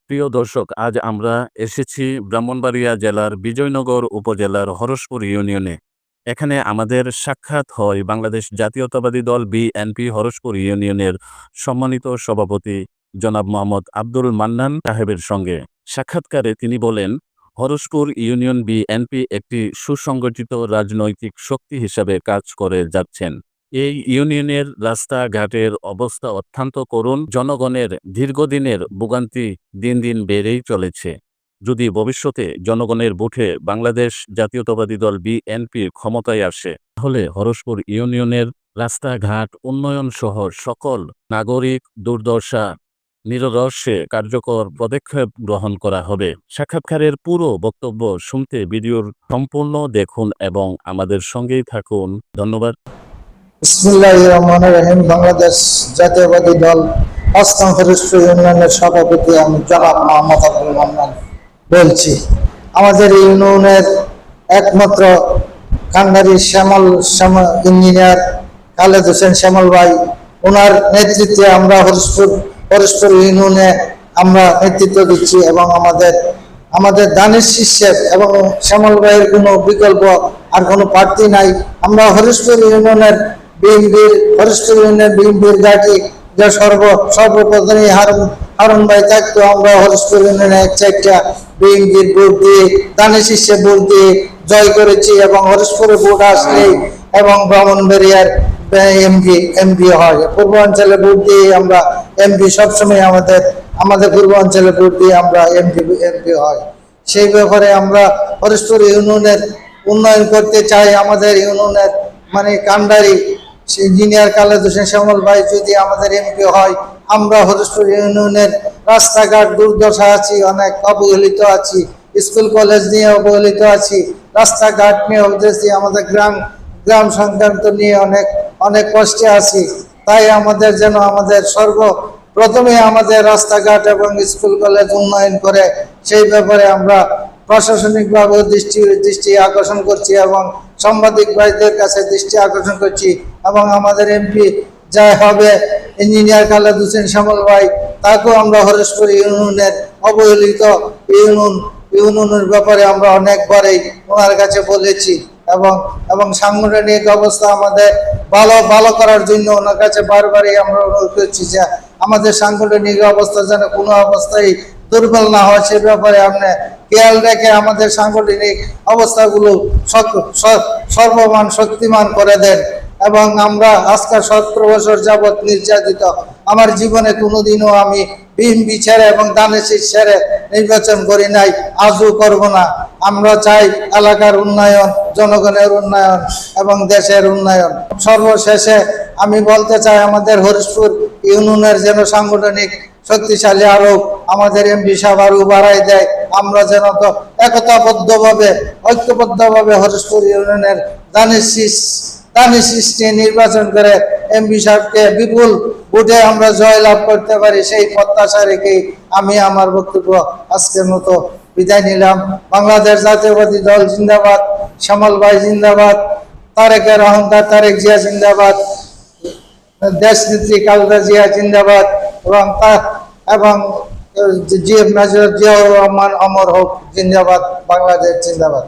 প্রিয় দর্শক, আজ আমরা এসেছি ব্রাহ্মণবাড়িয়া জেলার বিজয়নগর উপজেলার হরসপুর ইউনিয়নে। এখানে আমাদের সাক্ষাৎ হয় বাংলাদেশ জাতীয়তাবাদী দল বিএনপি হরসপুর ইউনিয়নের সম্মানিত সভাপতি জনাব মোহাম্মদ আব্দুল মান্নান সাহেবের সঙ্গে। সাক্ষাৎকারে তিনি বলেন, হরসপুর ইউনিয়ন বিএনপি একটি সুসংগঠিত রাজনৈতিক শক্তি হিসাবে কাজ করে যাচ্ছেন। এই ইউনিয়নের রাস্তাঘাটের অবস্থা অত্যন্ত করুণ। জনগণের দীর্ঘদিনের ভোগান্তি দিন দিন বেড়েই চলেছে। যদি ভবিষ্যতে জনগণের ভোটে বাংলাদেশ জাতীয়তাবাদী দল বিএনপি ক্ষমতায় আসে, তাহলে হরসপুর ইউনিয়নের রাস্তাঘাট উন্নয়ন সহ সকল নাগরিক দুর্দশা নিরসনে কার্যকর পদক্ষেপ গ্রহণ করা হবে। সাক্ষাৎকারের পুরো বক্তব্য শুনতে ভিডিওর সম্পূর্ণ দেখুন এবং আমাদের সঙ্গেই থাকুন। ধন্যবাদ। বিসমিল্লাহির রহমানির রহিম। বাংলাদেশ জাতীয়তাবাদী দল ৫ নং হরসপুর ইউনিয়নের সভাপতি আমি জনাব মোহাম্মদ আব্দুল মান্নান বলছি। আমাদের ইউনিয়নের একমাত্র কান্ডারি ইঞ্জিনিয়ার খালেদ হোসেন শ্যামল ভাই, ওনার নেতৃত্বে আমরা হরসপুর ইউনিয়নে আমরা নেতৃত্ব দিচ্ছি এবং আমাদের দানের শীর্ষের এবং শ্যামল ভাইয়ের কোনো বিকল্প আর কোনো প্রার্থী নাই। আমরা হরসপুর ইউনিয়নের বিএনপির ঘাঁটি যা সর্বপ্রথমে হারুন ভাই থাকতো, আমরা হরসপুর ইউনিয়নে 4টা বিএনপির ভোট দিয়ে দানের শীর্ষে ভোট দিয়ে জয় করেছি এবং হরসপুরে ভোট আসলেই এবং ব্রাহ্মণবাড়িয়ার এমপি হয়। পূর্বাঞ্চলে ভোট দিয়ে আমরা এমপি সবসময় আমাদের পূর্বাঞ্চলে ভোট দিয়ে আমরা এমপি হয়। সেই ব্যাপারে আমরা হরসপুর ইউনিয়নের উন্নয়ন করতে চাই। আমাদের ইউনিয়নের কান্ডারি ইঞ্জিনিয়ার খালেদ হোসেন শ্যামল ভাই যদি আমাদের এমপি হয়, আমরা হরসপুর ইউনিয়নের রাস্তাঘাট দুর্দশা আছি, অনেক অবহেলিত আছি, স্কুল কলেজ নিয়ে অবহেলিত আছি, রাস্তাঘাট নিয়ে অবহেলিত, আমাদের গ্রাম সংক্রান্ত নিয়ে অনেক কষ্টে আছি। তাই আমাদের সর্বপ্রথমে আমাদের রাস্তাঘাট এবং স্কুল কলেজ উন্নয়ন করে সেই ব্যাপারে আমরা প্রশাসনিকভাবে দৃষ্টি আকর্ষণ করছি এবং সাংবাদিক ভাইদের কাছে দৃষ্টি আকর্ষণ করছি এবং আমাদের এমপি যা হবে ইঞ্জিনিয়ার খালেদ হোসেন শ্যামল ভাই, তাকেও আমরা হরসপুর ইউনিয়নের অবহেলিত ইউনিয়নের ব্যাপারে আমরা অনেকবারই ওনার কাছে বলেছি এবং সাংগঠনিক অবস্থা আমাদের ভালো করার জন্য ওনার কাছে বারবারই আমরা অনুরোধ করছি যে আমাদের সাংগঠনিক অবস্থা যেন কোনো অবস্থায় দুর্বল না হয়, সে ব্যাপারে আপনি খেয়াল রেখে আমাদের সাংগঠনিক অবস্থাগুলো সর্বমান শক্তিমান করে দেন। এবং আমরা আজকে 17 বছর যাবৎ নির্যাতিত। আমার জীবনে কোনোদিনও আমি বিএনপি ছেড়ে এবং দানের শীষ ছেড়ে নির্বাচন করি নাই, আজও করব না। আমরা চাই এলাকার উন্নয়ন, জনগণের উন্নয়ন এবং দেশের উন্নয়ন। সর্বশেষে আমি বলতে চাই, আমাদের হরসপুর ইউনিয়নের যেন সাংগঠনিক শক্তিশালী আরো আমাদের এমপি সাহেব আরো বাড়াই দেয়। আমরা যেন তো ঐক্যবদ্ধভাবে হরসপুর ইউনিয়নের দানের শীষ নিয়ে নির্বাচন করে এমপি সাহেবকে বিপুল ভোটে আমরা জয়লাভ করতে পারি, সেই প্রত্যাশা রেখেই আমি আমার বক্তব্য আজকের মতো বিদায় নিলাম। বাংলাদেশ জাতীয়তাবাদী দল জিন্দাবাদ, শ্যামল ভাই জিন্দাবাদ, তারেকের অহংকার তারেক জিয়া জিন্দাবাদ, দেশ নেত্রী খালেদা জিয়া জিন্দাবাদ এবং জিয়াউর রহমান অমর হোক জিন্দাবাদ, বাংলাদেশ জিন্দাবাদ।